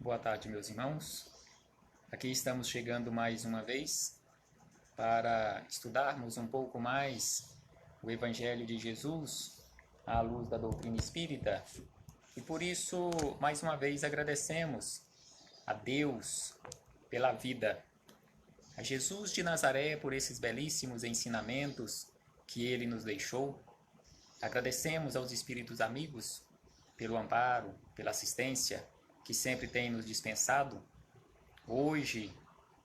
Boa tarde, meus irmãos. Aqui estamos chegando mais uma vez para estudarmos um pouco mais o Evangelho de Jesus à luz da doutrina espírita. E por isso, mais uma vez, agradecemos a Deus pela vida, a Jesus de Nazaré por esses belíssimos ensinamentos que ele nos deixou. Agradecemos aos espíritos amigos pelo amparo, pela assistência que sempre tem nos dispensado. Hoje,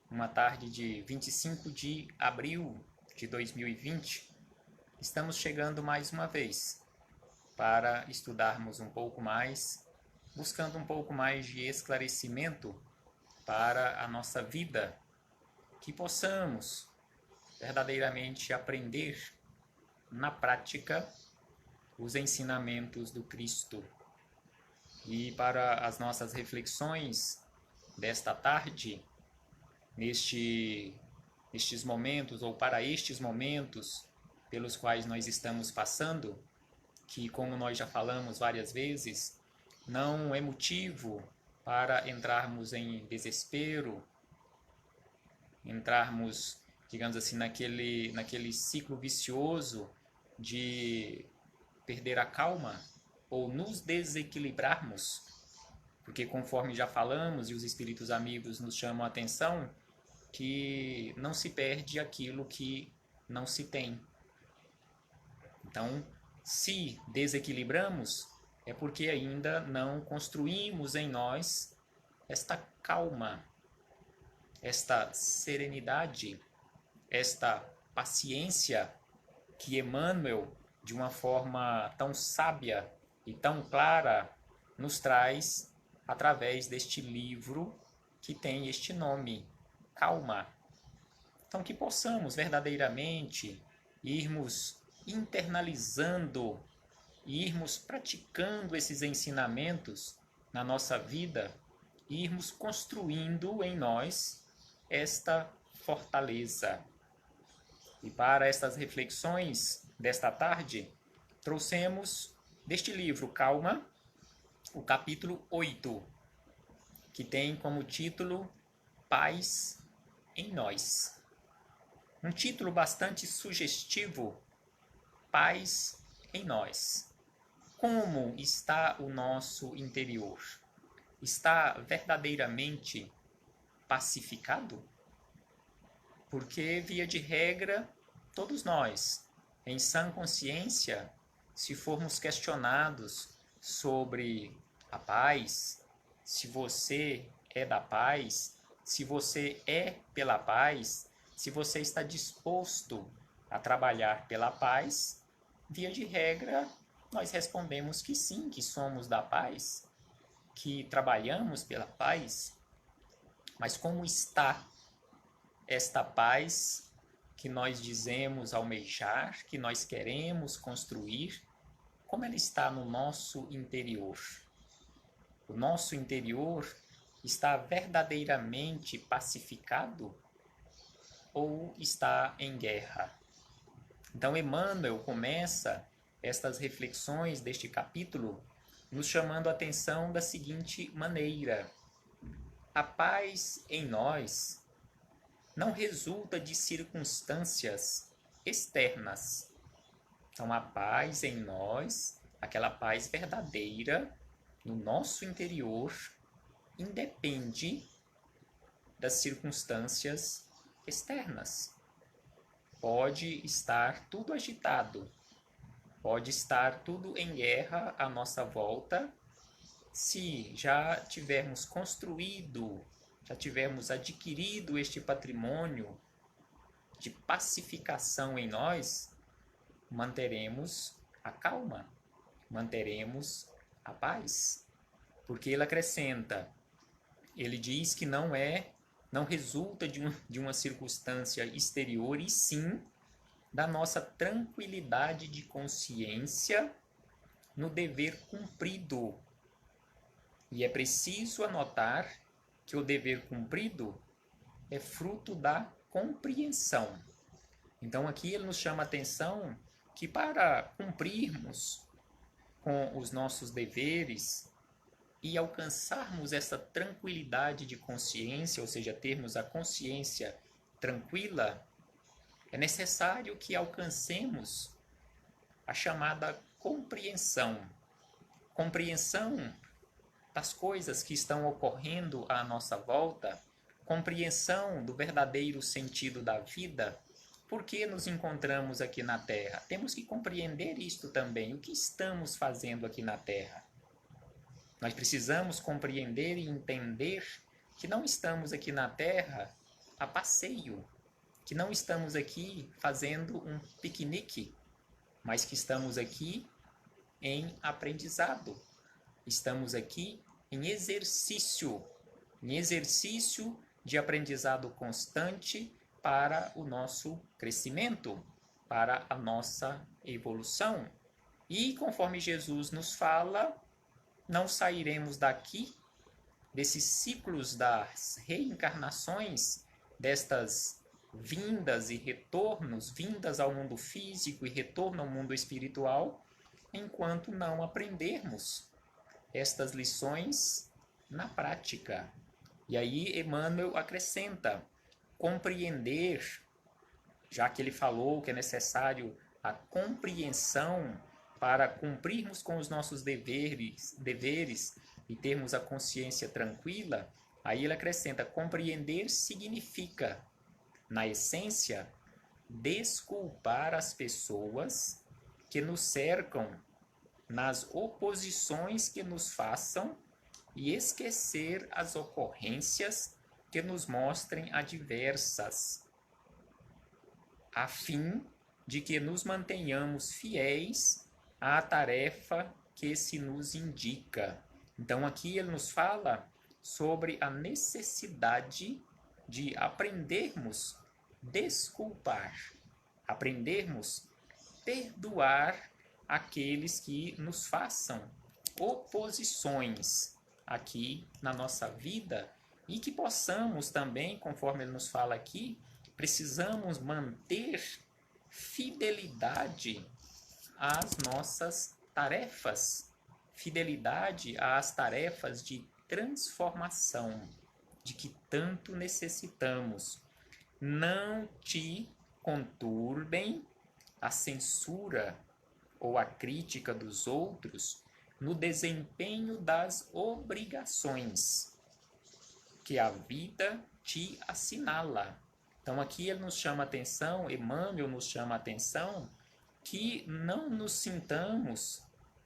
uma tarde de 25 de abril de 2020, estamos chegando mais uma vez para estudarmos um pouco mais, buscando um pouco mais de esclarecimento para a nossa vida, que possamos verdadeiramente aprender na prática os ensinamentos do Cristo. E para as nossas reflexões desta tarde, nestes momentos, ou para estes momentos pelos quais nós estamos passando, que, como nós já falamos várias vezes, não é motivo para entrarmos em desespero, entrarmos, digamos assim, naquele ciclo vicioso de perder a calma ou nos desequilibrarmos, porque conforme já falamos e os espíritos amigos nos chamam a atenção, que não se perde aquilo que não se tem. Então, se desequilibramos, é porque ainda não construímos em nós esta calma, esta serenidade, esta paciência que Emmanuel, de uma forma tão sábia e tão clara, nos traz através deste livro que tem este nome, Calma. Então, que possamos verdadeiramente irmos internalizando e irmos praticando esses ensinamentos na nossa vida e irmos construindo em nós esta fortaleza. E para estas reflexões desta tarde, trouxemos deste livro Calma, o capítulo 8, que tem como título Paz em Nós. Um título bastante sugestivo, Paz em Nós. Como está o nosso interior? Está verdadeiramente pacificado? Porque, via de regra, todos nós, em sã consciência, se formos questionados sobre a paz, se você é da paz, se você é pela paz, se você está disposto a trabalhar pela paz, via de regra, nós respondemos que sim, que somos da paz, que trabalhamos pela paz. Mas como está esta paz que nós dizemos almejar, que nós queremos construir, como ela está no nosso interior? O nosso interior está verdadeiramente pacificado ou está em guerra? Então, Emmanuel começa estas reflexões deste capítulo nos chamando a atenção da seguinte maneira: a paz em nós não resulta de circunstâncias externas. Então, a paz em nós, aquela paz verdadeira no nosso interior, independe das circunstâncias externas. Pode estar tudo agitado, pode estar tudo em guerra à nossa volta, se já tivermos construído, já tivermos adquirido este patrimônio de pacificação em nós, manteremos a calma, manteremos a paz. Porque ele acrescenta, ele diz que não resulta de uma circunstância exterior, e sim da nossa tranquilidade de consciência no dever cumprido. E é preciso anotar que o dever cumprido é fruto da compreensão. Então aqui ele nos chama a atenção que para cumprirmos com os nossos deveres, e alcançarmos essa tranquilidade de consciência, ou seja, termos a consciência tranquila, é necessário que alcancemos a chamada compreensão. Compreensão das coisas que estão ocorrendo à nossa volta, compreensão do verdadeiro sentido da vida. Por que nos encontramos aqui na Terra? Temos que compreender isto também. O que estamos fazendo aqui na Terra? Nós precisamos compreender e entender que não estamos aqui na Terra a passeio, que não estamos aqui fazendo um piquenique, mas que estamos aqui em aprendizado. Estamos aqui em exercício de aprendizado constante para o nosso crescimento, para a nossa evolução. E conforme Jesus nos fala, não sairemos daqui, desses ciclos das reencarnações, destas vindas e retornos, vindas ao mundo físico e retorno ao mundo espiritual, enquanto não aprendermos estas lições na prática. E aí Emmanuel acrescenta, compreender, já que ele falou que é necessário a compreensão para cumprirmos com os nossos deveres e termos a consciência tranquila, aí ele acrescenta, compreender significa, na essência, desculpar as pessoas que nos cercam nas oposições que nos façam e esquecer as ocorrências que nos mostrem adversas, a fim de que nos mantenhamos fiéis à tarefa que se nos indica. Então aqui ele nos fala sobre a necessidade de aprendermos desculpar, aprendermos perdoar aqueles que nos façam oposições aqui na nossa vida e que possamos também, conforme ele nos fala aqui, precisamos manter fidelidade às nossas tarefas, fidelidade às tarefas de transformação, de que tanto necessitamos. Não te conturbem a censura ou a crítica dos outros no desempenho das obrigações que a vida te assinala. Então aqui ele nos chama a atenção, Emmanuel nos chama a atenção, que não nos sintamos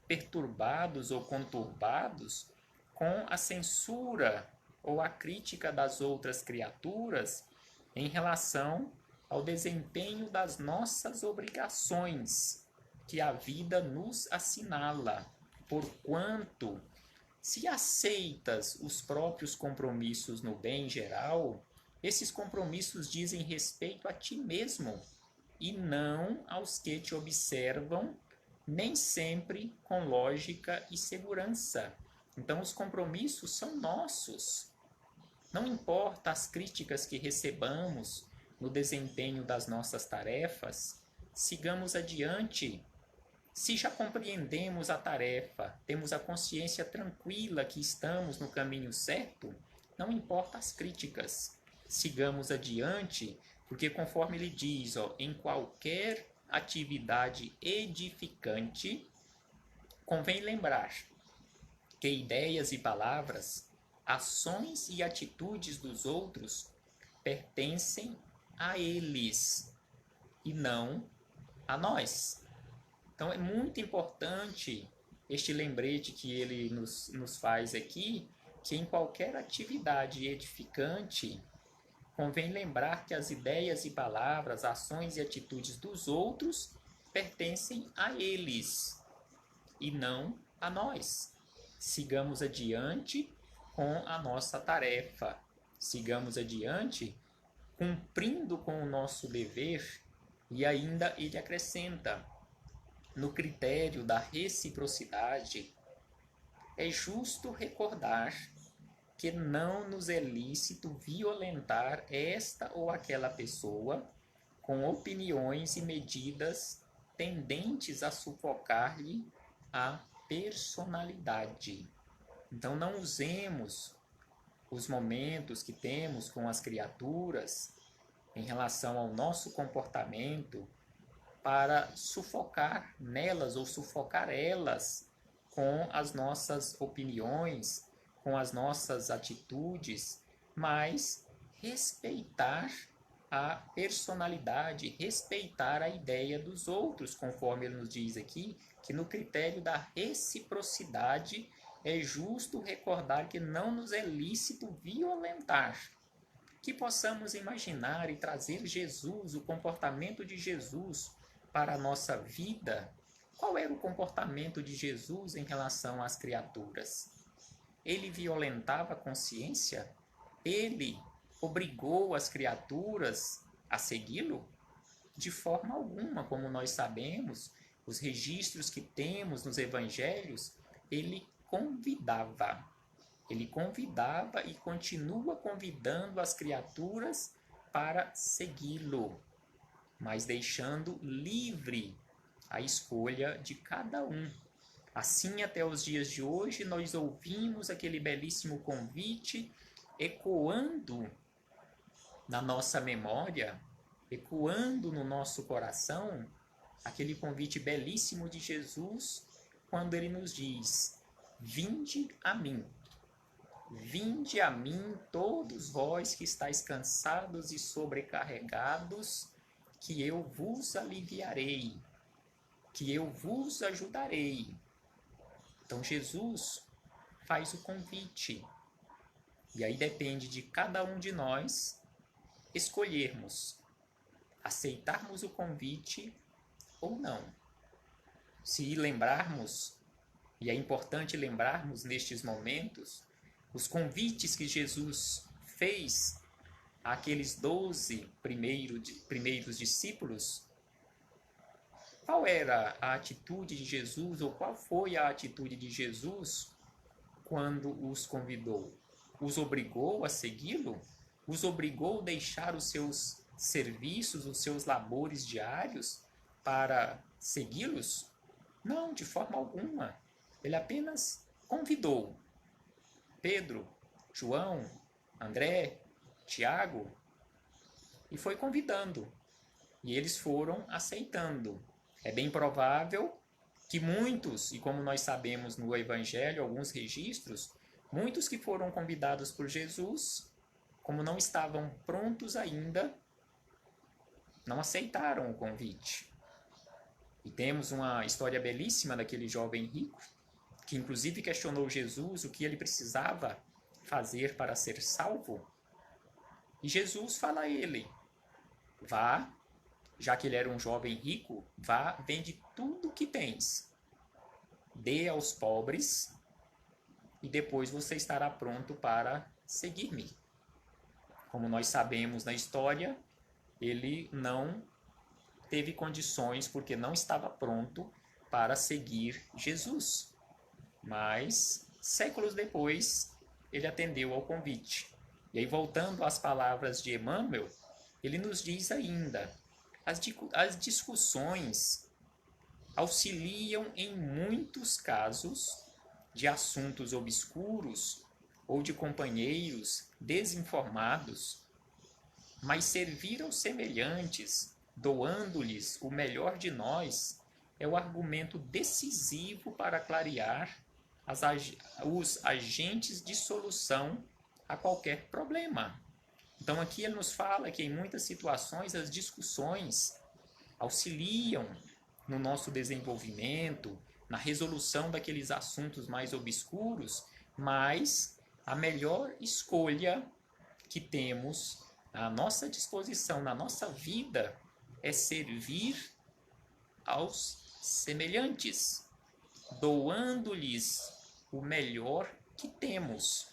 perturbados ou conturbados com a censura ou a crítica das outras criaturas em relação ao desempenho das nossas obrigações que a vida nos assinala, porquanto, se aceitas os próprios compromissos no bem geral, esses compromissos dizem respeito a ti mesmo e não aos que te observam, nem sempre com lógica e segurança. Então, os compromissos são nossos. Não importa as críticas que recebamos no desempenho das nossas tarefas, sigamos adiante. Se já compreendemos a tarefa, temos a consciência tranquila que estamos no caminho certo, não importa as críticas. Sigamos adiante, porque conforme ele diz, em qualquer atividade edificante, convém lembrar que ideias e palavras, ações e atitudes dos outros pertencem a eles e não a nós. Então é muito importante este lembrete que ele nos faz aqui, que em qualquer atividade edificante, convém lembrar que as ideias e palavras, ações e atitudes dos outros pertencem a eles e não a nós. Sigamos adiante com a nossa tarefa, sigamos adiante cumprindo com o nosso dever, e ainda ele acrescenta, no critério da reciprocidade, é justo recordar que não nos é lícito violentar esta ou aquela pessoa com opiniões e medidas tendentes a sufocar-lhe a personalidade. Então não usemos os momentos que temos com as criaturas em relação ao nosso comportamento para sufocar nelas ou sufocar elas com as nossas opiniões, com as nossas atitudes, mas respeitar a personalidade, respeitar a ideia dos outros, conforme ele nos diz aqui, que no critério da reciprocidade é justo recordar que não nos é lícito violentar. Que possamos imaginar e trazer Jesus, o comportamento de Jesus para a nossa vida. Qual era o comportamento de Jesus em relação às criaturas? Ele violentava a consciência? Ele obrigou as criaturas a segui-lo? De forma alguma, como nós sabemos, os registros que temos nos evangelhos, ele convidava. Ele convidava e continua convidando as criaturas para segui-lo, mas deixando livre a escolha de cada um. Assim, até os dias de hoje, nós ouvimos aquele belíssimo convite ecoando na nossa memória, ecoando no nosso coração, aquele convite belíssimo de Jesus, quando ele nos diz: vinde a mim. Vinde a mim, todos vós que estáis cansados e sobrecarregados, que eu vos aliviarei, que eu vos ajudarei. Então Jesus faz o convite. E aí depende de cada um de nós escolhermos, aceitarmos o convite ou não. Se lembrarmos, e é importante lembrarmos nestes momentos, os convites que Jesus fez àqueles 12 primeiros discípulos, qual era a atitude de Jesus, ou qual foi a atitude de Jesus quando os convidou? Os obrigou a segui-lo? Os obrigou a deixar os seus serviços, os seus labores diários para segui-los? Não, de forma alguma. Ele apenas convidou Pedro, João, André, Tiago, e foi convidando. E eles foram aceitando. É bem provável que muitos, e como nós sabemos no Evangelho, alguns registros, muitos que foram convidados por Jesus, como não estavam prontos ainda, não aceitaram o convite. E temos uma história belíssima daquele jovem rico, que inclusive questionou Jesus o que ele precisava fazer para ser salvo. E Jesus fala a ele: vá, já que ele era um jovem rico, vá, vende tudo o que tens, dê aos pobres, e depois você estará pronto para seguir-me. Como nós sabemos na história, ele não teve condições porque não estava pronto para seguir Jesus. Mas, séculos depois, ele atendeu ao convite. E aí, voltando às palavras de Emmanuel, ele nos diz ainda: as discussões auxiliam em muitos casos de assuntos obscuros ou de companheiros desinformados, mas servir aos semelhantes, doando-lhes o melhor de nós, é o argumento decisivo para clarear os agentes de solução a qualquer problema. Então aqui ele nos fala que em muitas situações as discussões auxiliam no nosso desenvolvimento, na resolução daqueles assuntos mais obscuros, mas a melhor escolha que temos à nossa disposição, na nossa vida, é servir aos semelhantes, doando-lhes o melhor que temos.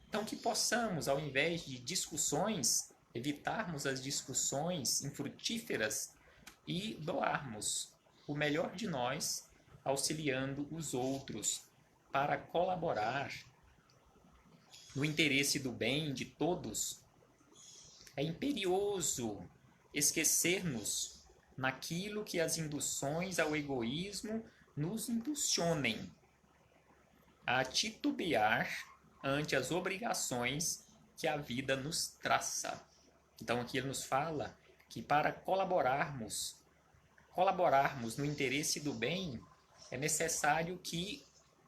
Então que possamos, ao invés de discussões, evitarmos as discussões infrutíferas e doarmos o melhor de nós, auxiliando os outros para colaborar no interesse do bem de todos. É imperioso esquecermos naquilo que as induções ao egoísmo nos impulsionem. a titubear ante as obrigações que a vida nos traça. Então aqui ele nos fala que para colaborarmos no interesse do bem, é necessário que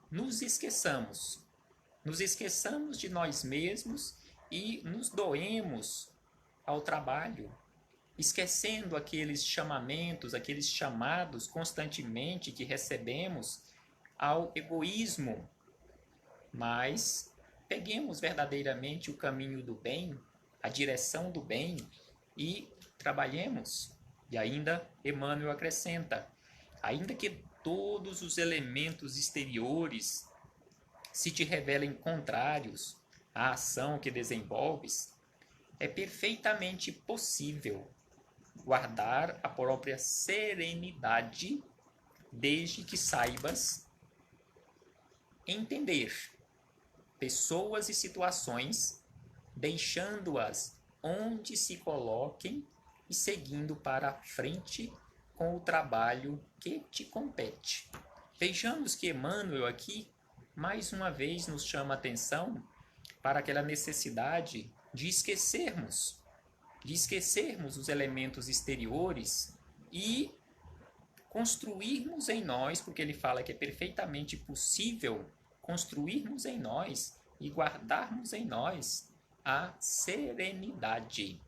nos esqueçamos de nós mesmos e nos doemos ao trabalho, esquecendo aqueles chamamentos, aqueles chamados constantemente que recebemos ao egoísmo. Mas peguemos verdadeiramente o caminho do bem, a direção do bem e trabalhemos. E ainda Emmanuel acrescenta, ainda que todos os elementos exteriores se te revelem contrários à ação que desenvolves, é perfeitamente possível guardar a própria serenidade, desde que saibas entender pessoas e situações, deixando-as onde se coloquem e seguindo para a frente com o trabalho que te compete. Vejamos que Emmanuel aqui, mais uma vez, nos chama a atenção para aquela necessidade de esquecermos os elementos exteriores e construirmos em nós, porque ele fala que é perfeitamente possível construirmos em nós e guardarmos em nós a serenidade.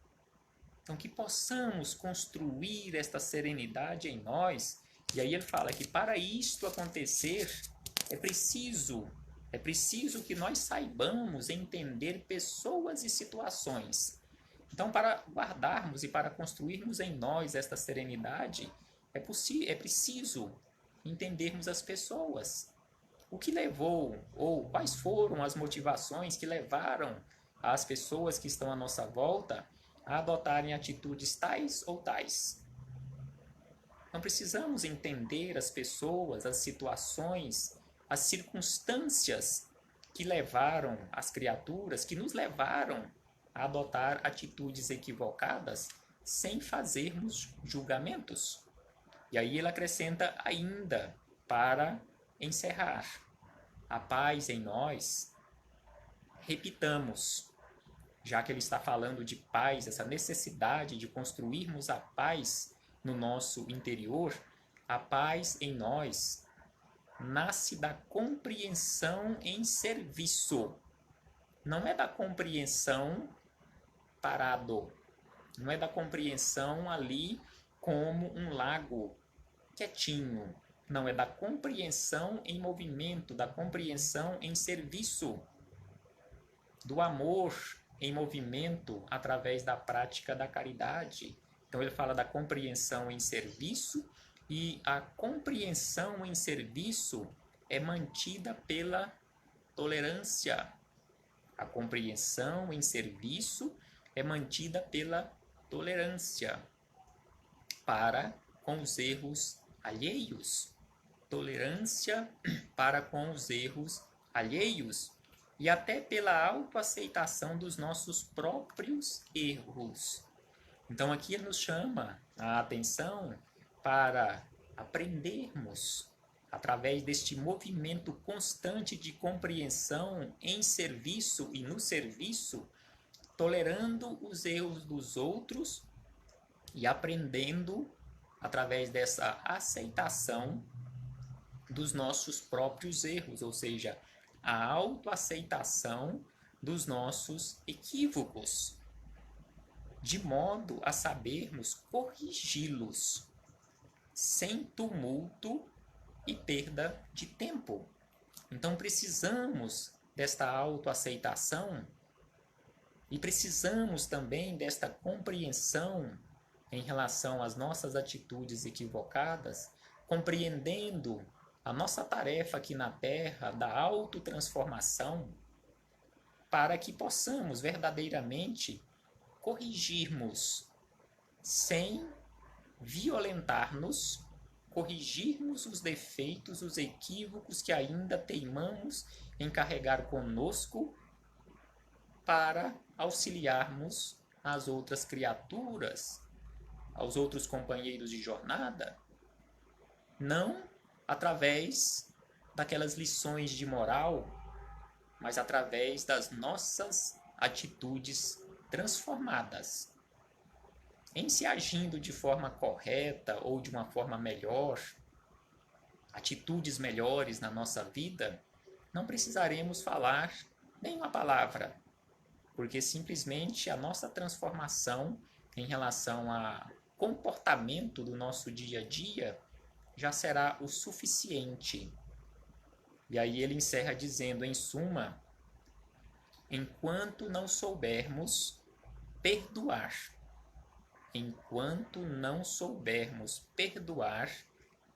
Então, que possamos construir esta serenidade em nós. E aí ele fala que para isto acontecer, é preciso que nós saibamos entender pessoas e situações. Então, para guardarmos e para construirmos em nós esta serenidade, é preciso entendermos as pessoas. O que levou, ou quais foram as motivações que levaram as pessoas que estão à nossa volta a adotarem atitudes tais ou tais. Não precisamos entender as pessoas, as situações, as circunstâncias que levaram as criaturas, que nos levaram a adotar atitudes equivocadas sem fazermos julgamentos. E aí ele acrescenta ainda, para encerrar, a paz em nós, repitamos, já que ele está falando de paz, essa necessidade de construirmos a paz no nosso interior, a paz em nós nasce da compreensão em serviço. Não é da compreensão parado, não é da compreensão ali como um lago quietinho. Não, é da compreensão em movimento, da compreensão em serviço, do amor em movimento através da prática da caridade. Então ele fala da compreensão em serviço, e a compreensão em serviço é mantida pela tolerância. A compreensão em serviço é mantida pela tolerância para com os erros alheios. Tolerância para com os erros alheios e até pela autoaceitação dos nossos próprios erros. Então aqui ele nos chama a atenção para aprendermos, através deste movimento constante de compreensão em serviço e no serviço, tolerando os erros dos outros e aprendendo, através dessa aceitação dos nossos próprios erros, ou seja, a autoaceitação dos nossos equívocos, de modo a sabermos corrigi-los sem tumulto e perda de tempo. Então precisamos desta autoaceitação e precisamos também desta compreensão em relação às nossas atitudes equivocadas, compreendendo a nossa tarefa aqui na Terra da autotransformação, para que possamos verdadeiramente corrigirmos sem violentar-nos, corrigirmos os defeitos, os equívocos que ainda teimamos em carregar conosco, para auxiliarmos as outras criaturas, aos outros companheiros de jornada, não através daquelas lições de moral, mas através das nossas atitudes transformadas. Em se agindo de forma correta ou de uma forma melhor, atitudes melhores na nossa vida, não precisaremos falar nenhuma palavra, porque simplesmente a nossa transformação em relação ao comportamento do nosso dia a dia já será o suficiente. E aí ele encerra dizendo, em suma, enquanto não soubermos perdoar,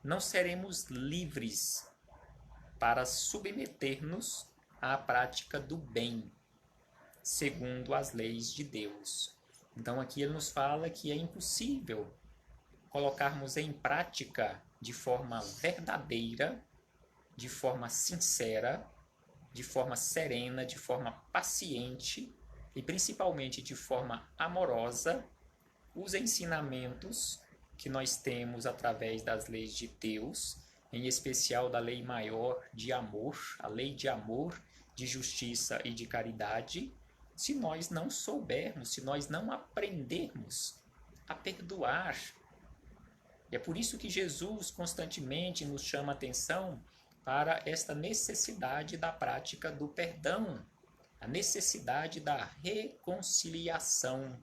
não seremos livres para submeter-nos à prática do bem, segundo as leis de Deus. Então aqui ele nos fala que é impossível colocarmos em prática de forma verdadeira, de forma sincera, de forma serena, de forma paciente e principalmente de forma amorosa os ensinamentos que nós temos através das leis de Deus, em especial da lei maior de amor, a lei de amor, de justiça e de caridade, se nós não soubermos, se nós não aprendermos a perdoar. E é por isso que Jesus constantemente nos chama a atenção para esta necessidade da prática do perdão, a necessidade da reconciliação.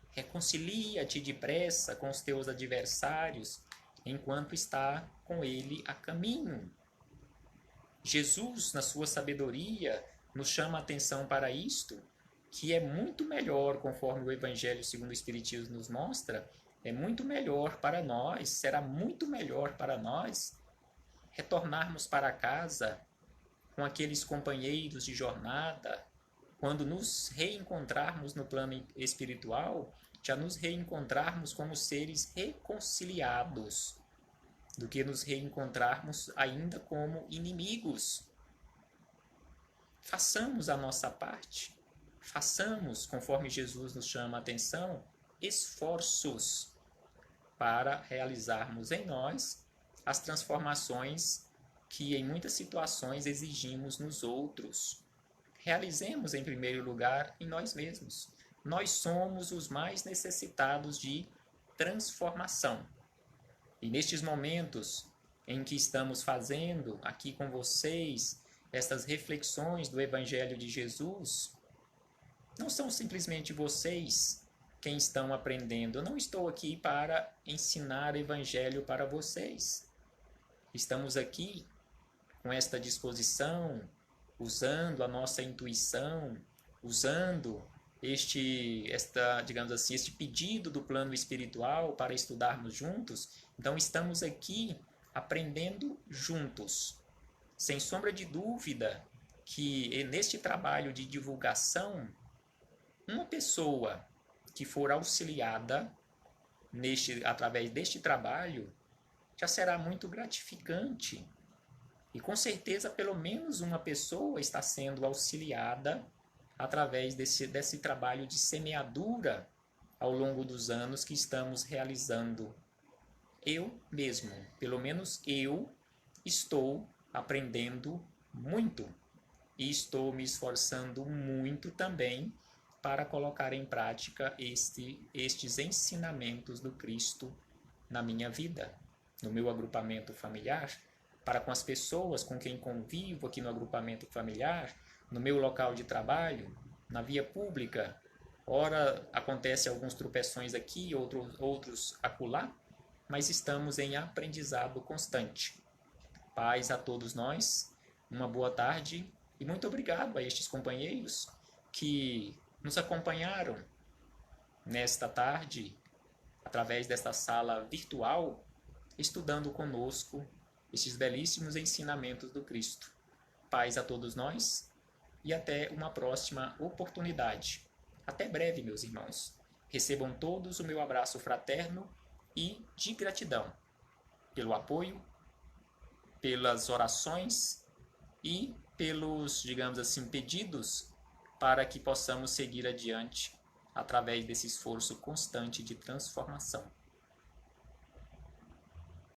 Reconcilia-te depressa com os teus adversários, enquanto está com ele a caminho. Jesus, na sua sabedoria, nos chama a atenção para isto, que é muito melhor, conforme o Evangelho segundo o Espiritismo nos mostra, é muito melhor para nós, será muito melhor para nós retornarmos para casa com aqueles companheiros de jornada, quando nos reencontrarmos no plano espiritual, já nos reencontrarmos como seres reconciliados, do que nos reencontrarmos ainda como inimigos. Façamos a nossa parte, façamos, conforme Jesus nos chama a atenção, esforços para realizarmos em nós as transformações que em muitas situações exigimos nos outros. Realizemos em primeiro lugar em nós mesmos. Nós somos os mais necessitados de transformação. E nestes momentos em que estamos fazendo aqui com vocês estas reflexões do Evangelho de Jesus, não são simplesmente vocês quem estão aprendendo. Eu não estou aqui para ensinar o Evangelho para vocês. Estamos aqui com esta disposição, usando a nossa intuição, usando digamos assim, este pedido do plano espiritual para estudarmos juntos. Então estamos aqui aprendendo juntos. Sem sombra de dúvida que neste trabalho de divulgação, uma pessoa que for auxiliada através deste trabalho já será muito gratificante. E com certeza pelo menos uma pessoa está sendo auxiliada através desse trabalho de semeadura ao longo dos anos que estamos realizando. Eu mesmo, pelo menos eu, estou aprendendo muito e estou me esforçando muito também para colocar em prática estes ensinamentos do Cristo na minha vida, no meu agrupamento familiar, para com as pessoas com quem convivo aqui no agrupamento familiar, no meu local de trabalho, na via pública. Ora, acontece alguns tropeções aqui, outros acolá, mas estamos em aprendizado constante. Paz a todos nós, uma boa tarde e muito obrigado a estes companheiros que nos acompanharam nesta tarde, através desta sala virtual, estudando conosco estes belíssimos ensinamentos do Cristo. Paz a todos nós e até uma próxima oportunidade. Até breve, meus irmãos. Recebam todos o meu abraço fraterno e de gratidão pelo apoio, pelas orações e pelos, digamos assim, pedidos para que possamos seguir adiante através desse esforço constante de transformação.